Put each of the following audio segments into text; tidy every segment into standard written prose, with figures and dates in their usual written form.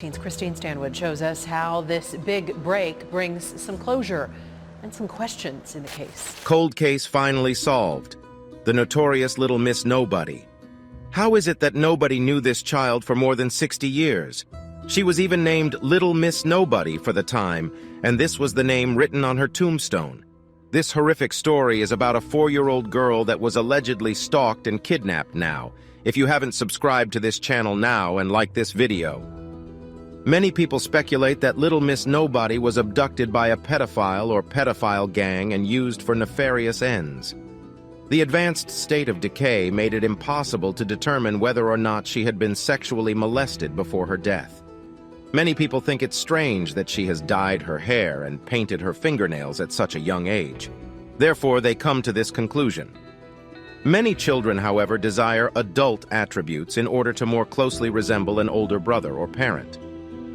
Christine Stanwood shows us how this big break brings some closure and some questions in the case. Cold case finally solved. The notorious Little Miss Nobody. How is it that nobody knew this child for more than 60 years? She was even named Little Miss Nobody for the time, and this was the name written on her tombstone. This horrific story is about a 4-year-old girl that was allegedly stalked and kidnapped now. If you haven't subscribed to this channel now and like this video. Many people speculate that Little Miss Nobody was abducted by a pedophile or pedophile gang and used for nefarious ends. The advanced state of decay made it impossible to determine whether or not she had been sexually molested before her death. Many people think it's strange that she has dyed her hair and painted her fingernails at such a young age. Therefore, they come to this conclusion. Many children, however, desire adult attributes in order to more closely resemble an older brother or parent.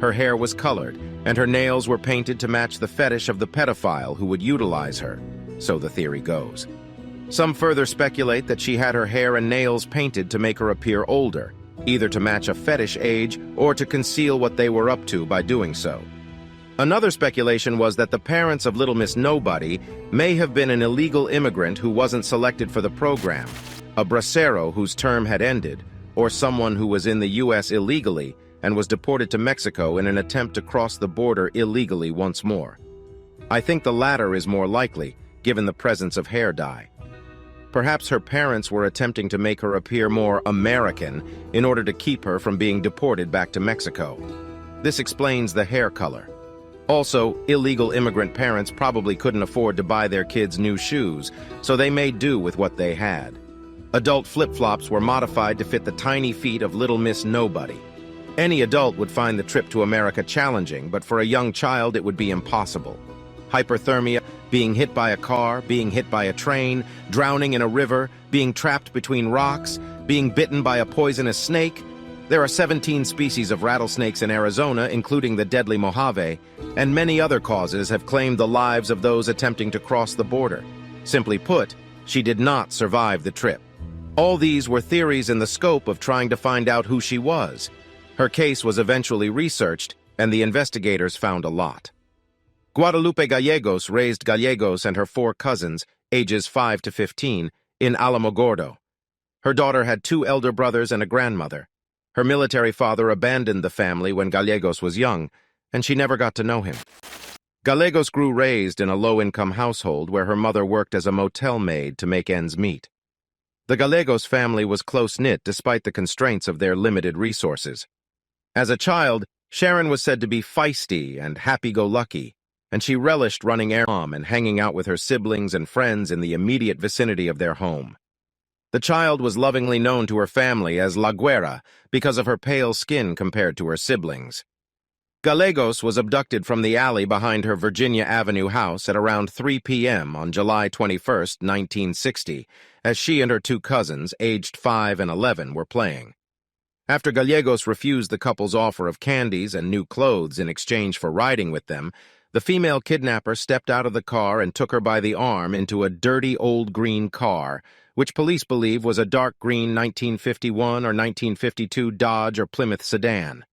Her hair was colored, and her nails were painted to match the fetish of the pedophile who would utilize her, so the theory goes. Some further speculate that she had her hair and nails painted to make her appear older, either to match a fetish age or to conceal what they were up to by doing so. Another speculation was that the parents of Little Miss Nobody may have been an illegal immigrant who wasn't selected for the program, a bracero whose term had ended, or someone who was in the U.S. illegally and was deported to Mexico in an attempt to cross the border illegally once more. I think the latter is more likely, given the presence of hair dye. Perhaps her parents were attempting to make her appear more American in order to keep her from being deported back to Mexico. This explains the hair color. Also, illegal immigrant parents probably couldn't afford to buy their kids new shoes, so they made do with what they had. Adult flip-flops were modified to fit the tiny feet of Little Miss Nobody. Any adult would find the trip to America challenging, but for a young child it would be impossible. Hyperthermia, being hit by a car, being hit by a train, drowning in a river, being trapped between rocks, being bitten by a poisonous snake. There are 17 species of rattlesnakes in Arizona, including the deadly Mojave, and many other causes have claimed the lives of those attempting to cross the border. Simply put, she did not survive the trip. All these were theories in the scope of trying to find out who she was. Her case was eventually researched, and the investigators found a lot. Guadalupe Gallegos raised Gallegos and her 4 cousins, ages 5 to 15, in Alamogordo. Her daughter had 2 elder brothers and a grandmother. Her military father abandoned the family when Gallegos was young, and she never got to know him. Gallegos grew raised in a low-income household where her mother worked as a motel maid to make ends meet. The Gallegos family was close-knit despite the constraints of their limited resources. As a child, Sharon was said to be feisty and happy-go-lucky, and she relished running errands and hanging out with her siblings and friends in the immediate vicinity of their home. The child was lovingly known to her family as La Güera because of her pale skin compared to her siblings. Gallegos was abducted from the alley behind her Virginia Avenue house at around 3 p.m. on July 21, 1960, as she and her 2 cousins, aged 5 and 11, were playing. After Gallegos refused the couple's offer of candies and new clothes in exchange for riding with them, the female kidnapper stepped out of the car and took her by the arm into a dirty old green car, which police believe was a dark green 1951 or 1952 Dodge or Plymouth sedan.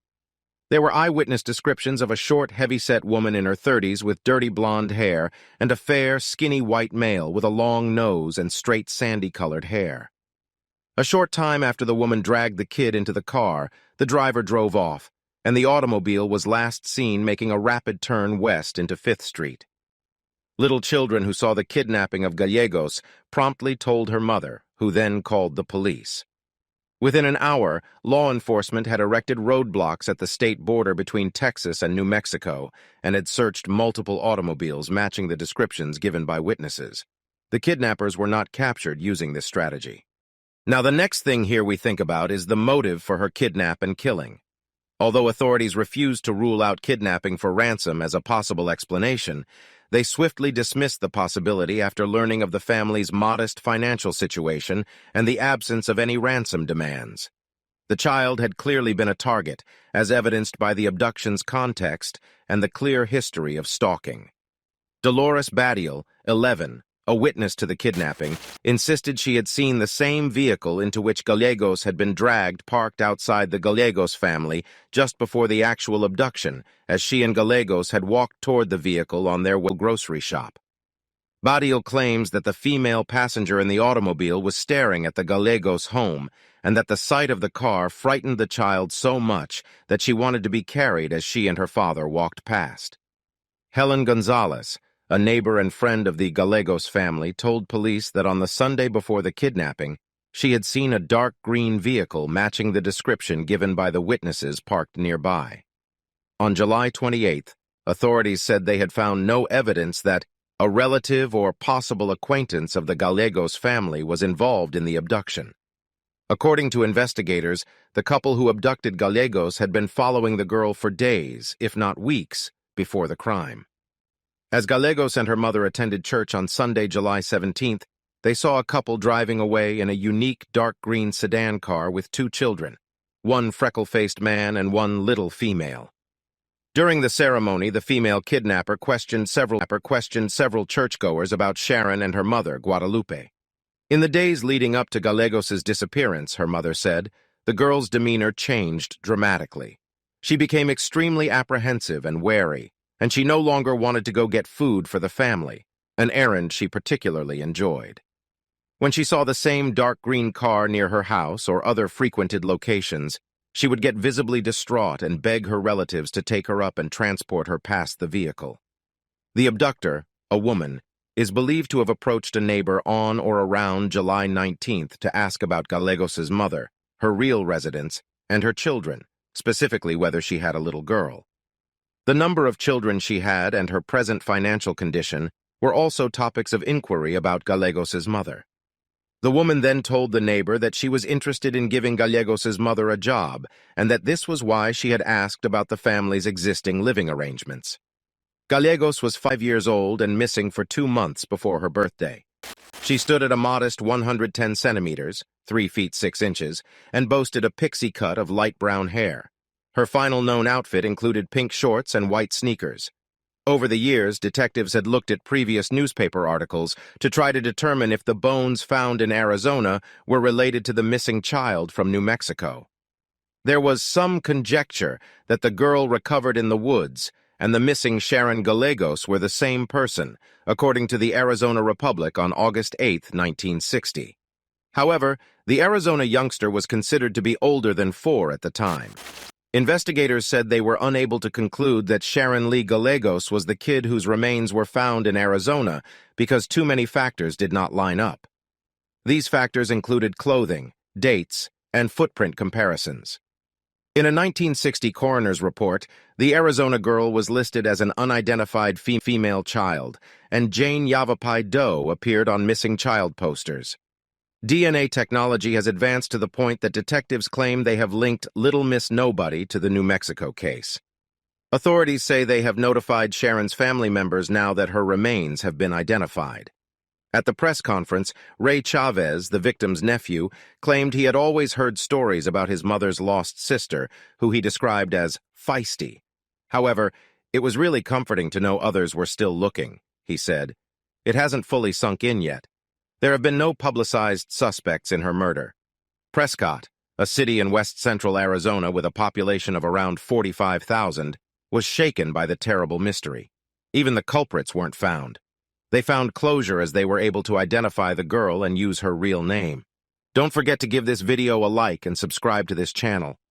There were eyewitness descriptions of a short, heavy-set woman in her 30s with dirty blonde hair and a fair, skinny white male with a long nose and straight sandy-colored hair. A short time after the woman dragged the kid into the car, the driver drove off, and the automobile was last seen making a rapid turn west into 5th Street. Little children who saw the kidnapping of Gallegos promptly told her mother, who then called the police. Within an hour, law enforcement had erected roadblocks at the state border between Texas and New Mexico and had searched multiple automobiles matching the descriptions given by witnesses. The kidnappers were not captured using this strategy. Now, the next thing here we think about is the motive for her kidnap and killing. Although authorities refused to rule out kidnapping for ransom as a possible explanation, they swiftly dismissed the possibility after learning of the family's modest financial situation and the absence of any ransom demands. The child had clearly been a target, as evidenced by the abduction's context and the clear history of stalking. Dolores Badial, 11, a witness to the kidnapping, insisted she had seen the same vehicle into which Gallegos had been dragged parked outside the Gallegos family just before the actual abduction, as she and Gallegos had walked toward the vehicle on their way to a grocery shop. Badil claims that the female passenger in the automobile was staring at the Gallegos home and that the sight of the car frightened the child so much that she wanted to be carried as she and her father walked past. Helen Gonzalez, a neighbor and friend of the Gallegos family, told police that on the Sunday before the kidnapping, she had seen a dark green vehicle matching the description given by the witnesses parked nearby. On July 28th, authorities said they had found no evidence that a relative or possible acquaintance of the Gallegos family was involved in the abduction. According to investigators, the couple who abducted Gallegos had been following the girl for days, if not weeks, before the crime. As Gallegos and her mother attended church on Sunday, July 17th, they saw a couple driving away in a unique dark green sedan car with two children, one freckle-faced man and one little female. During the ceremony, the female kidnapper questioned several churchgoers about Sharon and her mother, Guadalupe. In the days leading up to Gallegos' disappearance, her mother said, the girl's demeanor changed dramatically. She became extremely apprehensive and wary, and she no longer wanted to go get food for the family, an errand she particularly enjoyed. When she saw the same dark green car near her house or other frequented locations, she would get visibly distraught and beg her relatives to take her up and transport her past the vehicle. The abductor, a woman, is believed to have approached a neighbor on or around July 19th to ask about Gallegos' mother, her real residence, and her children, specifically whether she had a little girl. The number of children she had and her present financial condition were also topics of inquiry about Gallegos' mother. The woman then told the neighbor that she was interested in giving Gallegos' mother a job and that this was why she had asked about the family's existing living arrangements. Gallegos was 5 years old and missing for 2 months before her birthday. She stood at a modest 110 centimeters, 3 feet 6 inches, and boasted a pixie cut of light brown hair. Her final known outfit included pink shorts and white sneakers. Over the years, detectives had looked at previous newspaper articles to try to determine if the bones found in Arizona were related to the missing child from New Mexico. There was some conjecture that the girl recovered in the woods and the missing Sharon Gallegos were the same person, according to the Arizona Republic on August 8, 1960. However, the Arizona youngster was considered to be older than 4 at the time. Investigators said they were unable to conclude that Sharon Lee Gallegos was the kid whose remains were found in Arizona because too many factors did not line up. These factors included clothing, dates, and footprint comparisons. In a 1960 coroner's report, the Arizona girl was listed as an unidentified female child, and Jane Yavapai Doe appeared on missing child posters. DNA technology has advanced to the point that detectives claim they have linked Little Miss Nobody to the New Mexico case. Authorities say they have notified Sharon's family members now that her remains have been identified. At the press conference, Ray Chavez, the victim's nephew, claimed he had always heard stories about his mother's lost sister, who he described as feisty. However, it was really comforting to know others were still looking, he said. It hasn't fully sunk in yet. There have been no publicized suspects in her murder. Prescott, a city in west-central Arizona with a population of around 45,000, was shaken by the terrible mystery. Even the culprits weren't found. They found closure as they were able to identify the girl and use her real name. Don't forget to give this video a like and subscribe to this channel.